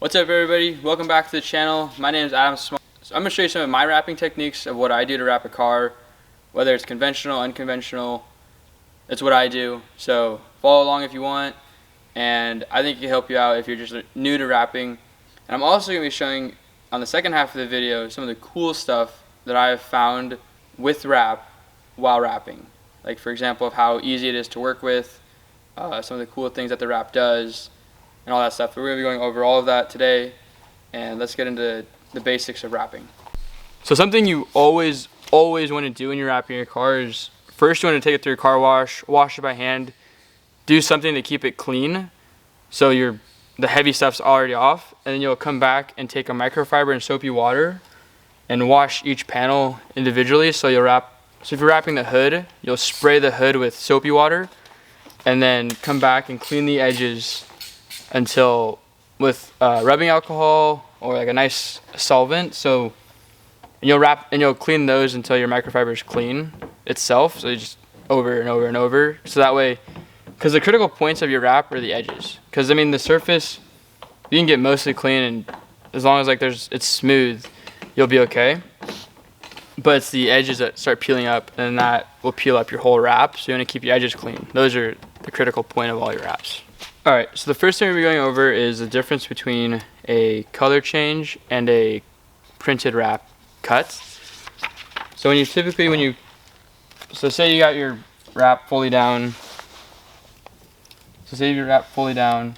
What's up, everybody? Welcome back to the channel. My name is Adam Small. So I'm going to show you some of my wrapping techniques of what I do to wrap a car, whether it's conventional, unconventional. It's what I do. So follow along if you want, and I think it can help you out if you're just new to wrapping. And I'm also going to be showing on the second half of the video some of the cool stuff that I have found with wrap while wrapping. Like, for example, of how easy it is to work with, some of the cool things that the wrap does, and all that stuff. We're going to be going over all of that today, and let's get into the basics of wrapping. So something you always want to do when you're wrapping your car is first you want to take it through your car wash, wash it by hand, do something to keep it clean so the heavy stuff's already off, and then you'll come back and take a microfiber and soapy water and wash each panel individually. So if you're wrapping the hood, you'll spray the hood with soapy water and then come back and clean the edges until with rubbing alcohol or like a nice solvent. So you'll clean those until your microfiber is clean itself. So you just over and over and over. So that way, because the critical points of your wrap are the edges. Because I mean the surface, you can get mostly clean, and as long as it's smooth, you'll be okay. But it's the edges that start peeling up, and that will peel up your whole wrap. So you want to keep your edges clean. Those are the critical point of all your wraps. Alright, so the first thing we'll be going over is the difference between a color change and a printed wrap cut. So say you got your wrap fully down. So say you wrap fully down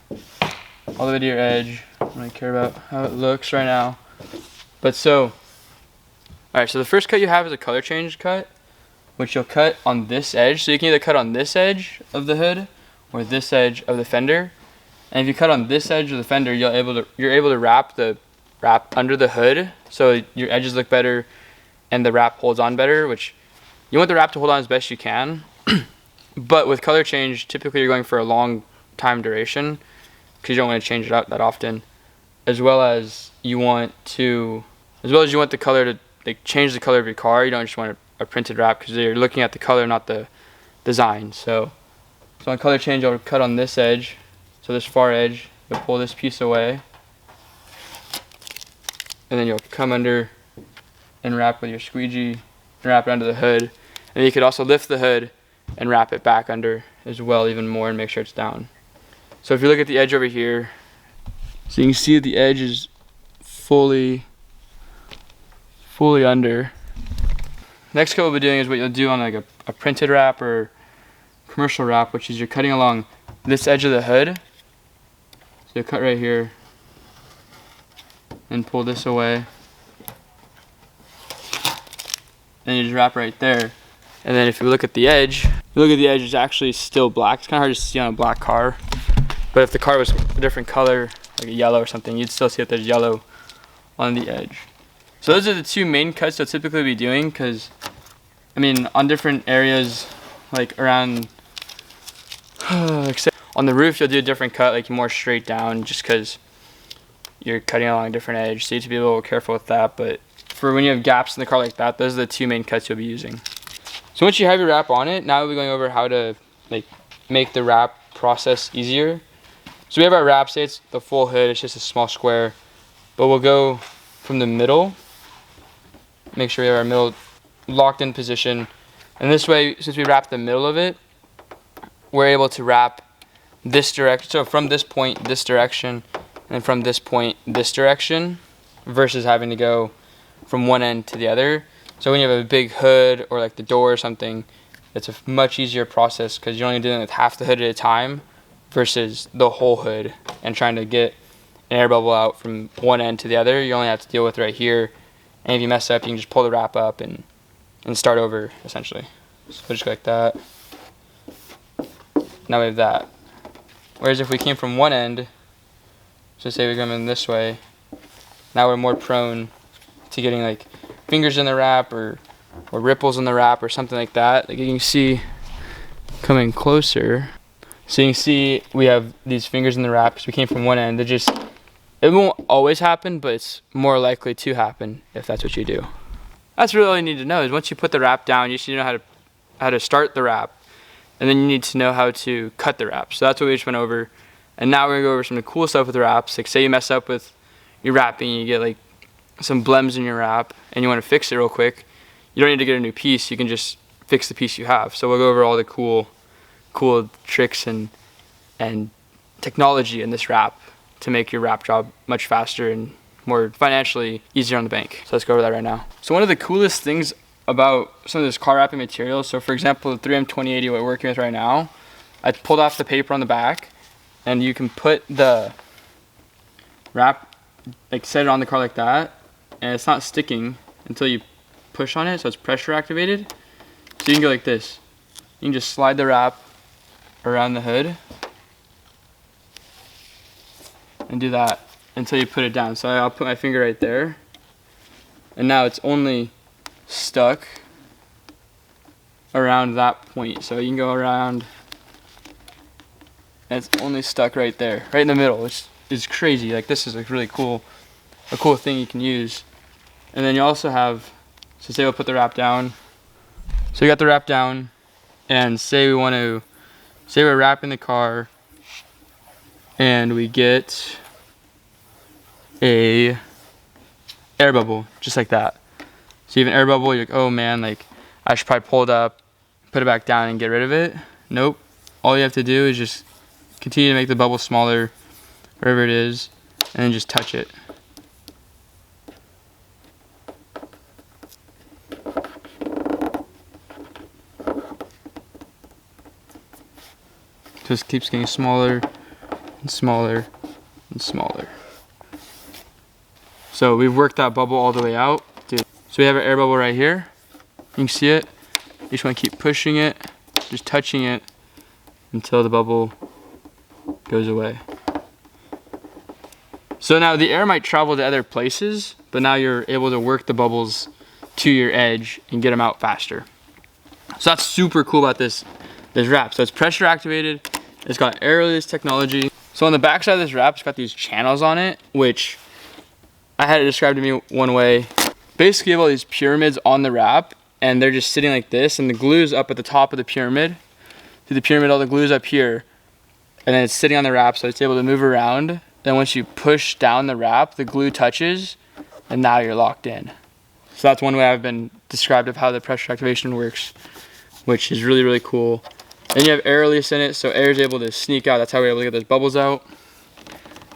all the way to your edge. I don't really care about how it looks right now. But alright, so the first cut you have is a color change cut, which you'll cut on this edge. So you can either cut on this edge of the hood or this edge of the fender. And if you cut on this edge of the fender, you're able to wrap under the hood, so your edges look better and the wrap holds on better, which you want the wrap to hold on as best you can. But with color change, typically you're going for a long time duration because you don't want to change it out that often, as well as you want the color to change the color of your car. You don't just want a printed wrap because you're looking at the color, not the design. So on color change, I'll cut on this edge, so this far edge. You'll pull this piece away, and then you'll come under and wrap with your squeegee and wrap it under the hood. And you could also lift the hood and wrap it back under as well, even more, and make sure it's down. So if you look at the edge over here, so you can see the edge is fully under. Next cut we'll be doing is what you'll do on like a printed wrap or commercial wrap, which is you're cutting along this edge of the hood. So you cut right here and pull this away, and you just wrap right there. And then if you look at the edge, it's actually still black. It's kind of hard to see on a black car, but if the car was a different color, like a yellow or something, you'd still see that there's yellow on the edge. So those are the two main cuts you'll typically be doing, because I mean on different areas, like around on the roof, you'll do a different cut, like more straight down, just because you're cutting along a different edge. So you have to be a little careful with that. But for when you have gaps in the car like that, those are the two main cuts you'll be using. So once you have your wrap on it, now we'll be going over how to make the wrap process easier. So we have our wrap, say it's the full hood, it's just a small square, but we'll go from the middle, make sure we have our middle locked in position. And this way, since we wrap the middle of it, we're able to wrap this direction. So from this point, this direction, and from this point, this direction, versus having to go from one end to the other. So when you have a big hood or like the door or something, it's a much easier process because you're only dealing with half the hood at a time versus the whole hood and trying to get an air bubble out from one end to the other. You only have to deal with right here, and if you mess up, you can just pull the wrap up and start over essentially. So just go like that. Now we have that. Whereas if we came from one end, so say we come in this way, now we're more prone to getting like fingers in the wrap or ripples in the wrap or something like that. Like you can see coming closer. So you can see we have these fingers in the wrap because we came from one end. It won't always happen, but it's more likely to happen if that's what you do. That's really all you need to know, is once you put the wrap down, you should know how to start the wrap, and then you need to know how to cut the wrap. So that's what we just went over. And now we're gonna go over some of the cool stuff with wraps. Like say you mess up with your wrapping, you get like some blems in your wrap and you wanna fix it real quick. You don't need to get a new piece, you can just fix the piece you have. So we'll go over all the cool tricks and technology in this wrap to make your wrap job much faster and more financially easier on the bank. So let's go over that right now. So one of the coolest things about some of this car wrapping material, so for example, the 3M2080 we're working with right now, I pulled off the paper on the back, and you can put the wrap, like set it on the car like that, and it's not sticking until you push on it, so it's pressure activated. So you can go like this. You can just slide the wrap around the hood and do that until you put it down. So I'll put my finger right there, and now it's only stuck around that point. So you can go around, and it's only stuck right there, right in the middle, which is crazy. Like this is a really cool thing you can use. And then you also have, so say we'll put the wrap down. So you got the wrap down, and say we're wrapping the car, and we get a air bubble, just like that. So you have an air bubble, you're like, oh man, like I should probably pull it up, put it back down and get rid of it. Nope, all you have to do is just continue to make the bubble smaller, wherever it is, and then just touch it. Just keeps getting smaller and smaller and smaller. So we've worked that bubble all the way out. So we have our air bubble right here. You can see it. You just want to keep pushing it, just touching it until the bubble goes away. So now the air might travel to other places, but now you're able to work the bubbles to your edge and get them out faster. So that's super cool about this wrap. So it's pressure activated. It's got air release technology. So on the back side of this wrap, it's got these channels on it, which I had it described to me one way. Basically, you have all these pyramids on the wrap, and they're just sitting like this, and the glue is up at the top of the pyramid. Through the pyramid, all the glue is up here, and then it's sitting on the wrap, so it's able to move around. Then once you push down the wrap, the glue touches, and now you're locked in. So that's one way I've been described of how the pressure activation works, which is really, really cool. And you have air release in it, so air is able to sneak out. That's how we're able to get those bubbles out.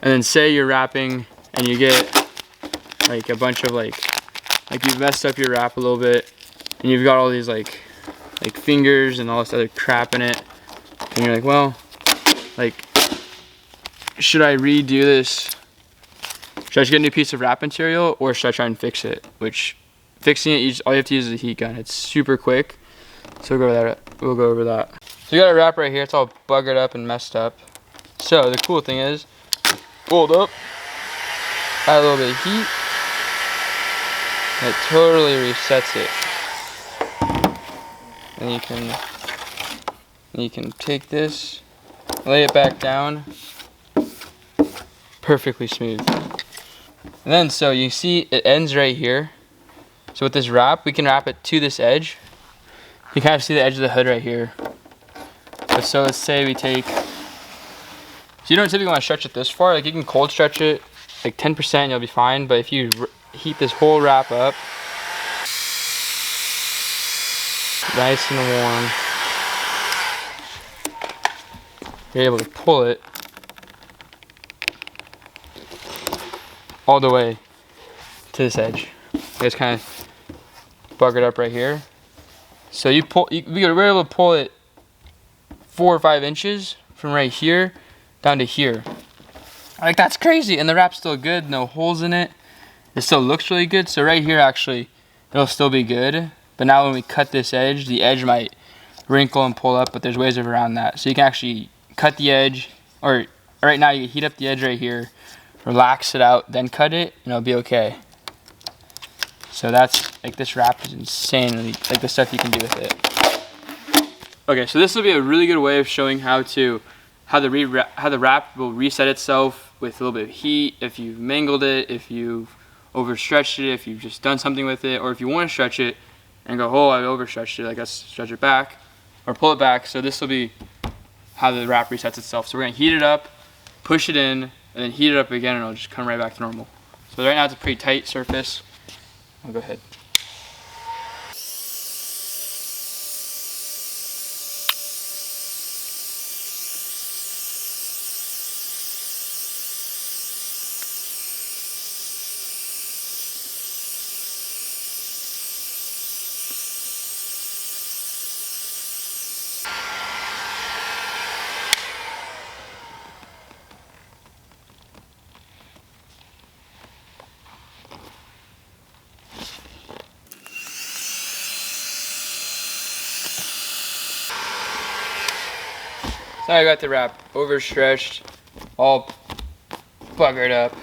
And then say you're wrapping, and you get like a bunch of like you've messed up your wrap a little bit, and you've got all these like fingers and all this other crap in it, and you're like, well, like, should I redo this? Should I just get a new piece of wrap material, or should I try and fix it? Which, fixing it, all you have to use is a heat gun. It's super quick, so we'll go over that. So you got a wrap right here. It's all buggered up and messed up. So the cool thing is, fold up, add a little bit of heat. It totally resets it. And you can take this, lay it back down, perfectly smooth. And then so you see it ends right here. So with this wrap, we can wrap it to this edge. You kind of see the edge of the hood right here. So let's say we take, so you don't typically want to stretch it this far. Like you can cold stretch it like 10% and you'll be fine. But if you heat this whole wrap up nice and warm, you're able to pull it all the way to this edge. It's kind of buggered up right here. So we're able to pull it 4 or 5 inches from right here down to here. Like, that's crazy. And the wrap's still good, no holes in it. It still looks really good. So right here, actually, it'll still be good. But now when we cut this edge, the edge might wrinkle and pull up, but there's ways around that. So you can actually cut the edge, or right now you heat up the edge right here, relax it out, then cut it, and it'll be okay. So that's, like, this wrap is insanely, like, the stuff you can do with it. Okay, so this will be a really good way of showing how the wrap will reset itself with a little bit of heat. If you've mangled it, if you've overstretched it, if you've just done something with it, or if you want to stretch it and go, oh, I overstretched it, I guess stretch it back or pull it back. So this will be how the wrap resets itself. So we're gonna heat it up, push it in, and then heat it up again, and it'll just come right back to normal. So right now it's a pretty tight surface. I'll go ahead. So I got the wrap overstretched, all buggered up.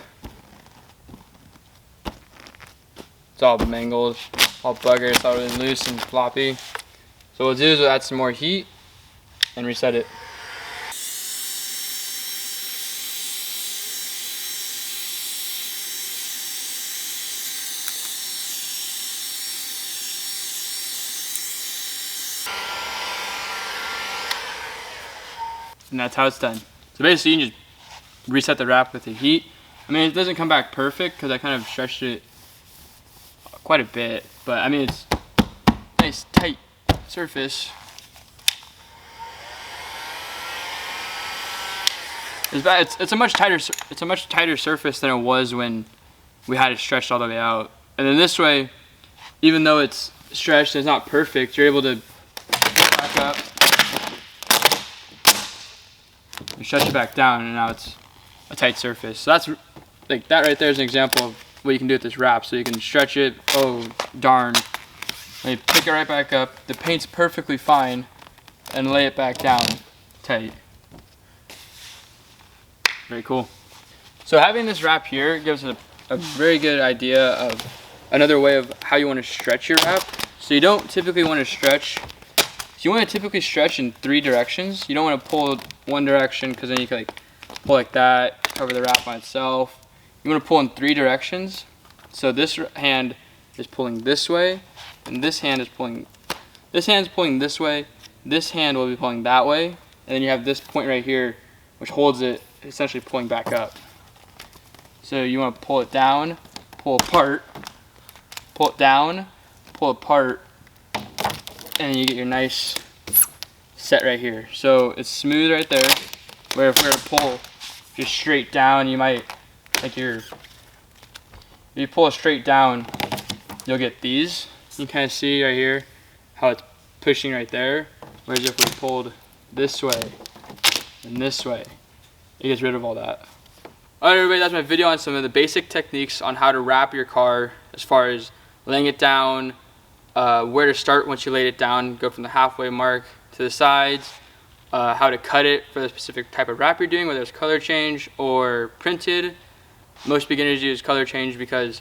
It's all mangled, all buggered, it's all really loose and floppy. So what we'll do is we'll add some more heat and reset it. And that's how it's done. So basically you can just reset the wrap with the heat. I mean, it doesn't come back perfect because I kind of stretched it quite a bit, but I mean, it's a nice tight surface. It's a much tighter surface than it was when we had it stretched all the way out. And then this way, even though it's stretched, it's not perfect, you're able to back up and stretch it back down, and now it's a tight surface. So that's like that right there is an example of what you can do with this wrap. So you can stretch it, oh darn, and you pick it right back up, the paint's perfectly fine, and lay it back down tight. Very cool. So having this wrap here gives a very good idea of another way of how you want to stretch your wrap. So you don't typically want to stretch. You want to typically stretch in 3 directions. You don't want to pull one direction because then you can like pull like that, cover the wrap on itself. You want to pull in 3 directions. So this hand is pulling this way, and this hand is pulling this way. This hand will be pulling that way, and then you have this point right here, which holds it, essentially pulling back up. So you want to pull it down, pull apart, pull it down, pull apart, and then you get your nice set right here. So it's smooth right there, where if we were to pull just straight down, you might, like if you pull it straight down, you'll get these. You can kind of see right here how it's pushing right there, whereas if we pulled this way and this way, it gets rid of all that. Alright everybody, that's my video on some of the basic techniques on how to wrap your car, as far as laying it down, where to start once you laid it down, go from the halfway mark to the sides, how to cut it for the specific type of wrap you're doing, whether it's color change or printed. Most beginners use color change because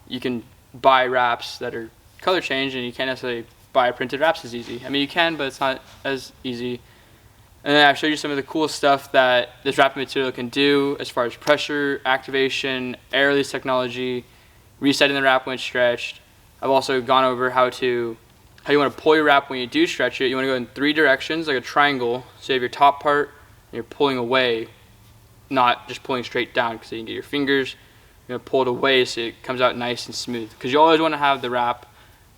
you can buy wraps that are color changed, and you can't necessarily buy printed wraps as easy. I mean, you can, but it's not as easy. And then I showed you some of the cool stuff that this wrapping material can do as far as pressure, activation, air release technology, resetting the wrap when it's stretched. I've also gone over how you want to pull your wrap when you do stretch it. You want to go in 3 directions, like a triangle. So you have your top part, and you're pulling away, not just pulling straight down, because you can get your fingers. You're going to pull it away so it comes out nice and smooth. Because you always want to have the wrap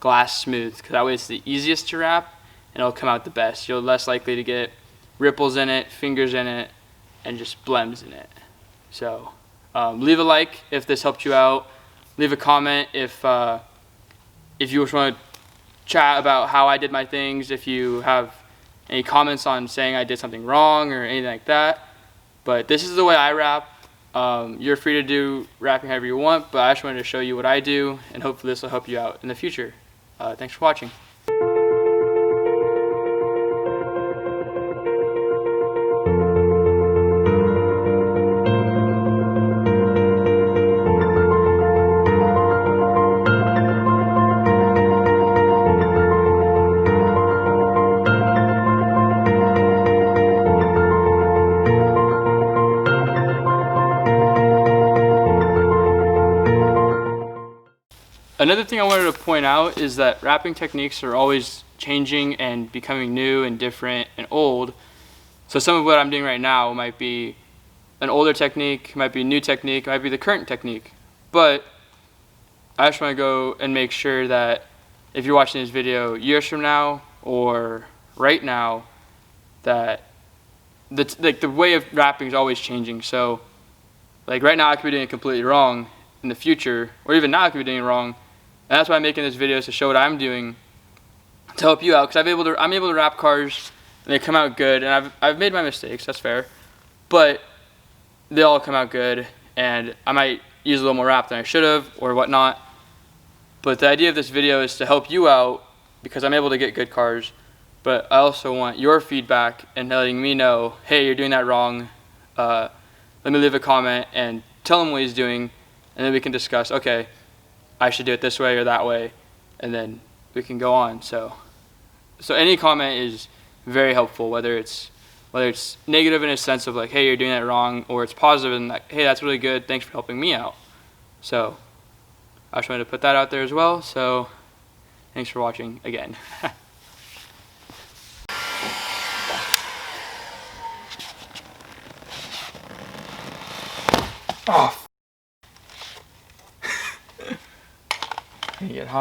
glass smooth, because that way it's the easiest to wrap, and it'll come out the best. You're less likely to get ripples in it, fingers in it, and just blems in it. So leave a like if this helped you out. Leave a comment if you just want to chat about how I did my things, if you have any comments on saying I did something wrong or anything like that. But this is the way I wrap. You're free to do wrapping however you want, but I just wanted to show you what I do, and hopefully this will help you out in the future. Thanks for watching. Another thing I wanted to point out is that wrapping techniques are always changing and becoming new and different and old. So some of what I'm doing right now might be an older technique, it might be a new technique, it might be the current technique. But I just want to go and make sure that if you're watching this video years from now or right now, that the way of rapping is always changing. So like right now I could be doing it completely wrong in the future, or even now I could be doing it wrong. And that's why I'm making this video, to show what I'm doing to help you out, because I'm able to rap cars and they come out good, and I've made my mistakes, that's fair, but they all come out good, and I might use a little more rap than I should have or whatnot. But the idea of this video is to help you out, because I'm able to get good cars, but I also want your feedback and letting me know, hey, you're doing that wrong. Let me leave a comment and tell him what he's doing, and then we can discuss, okay, I should do it this way or that way, and then we can go on. So any comment is very helpful, whether it's negative in a sense of like, hey, you're doing that wrong, or it's positive and like, hey, that's really good, thanks for helping me out. So I just wanted to put that out there as well. So thanks for watching again. Oh. Get hot.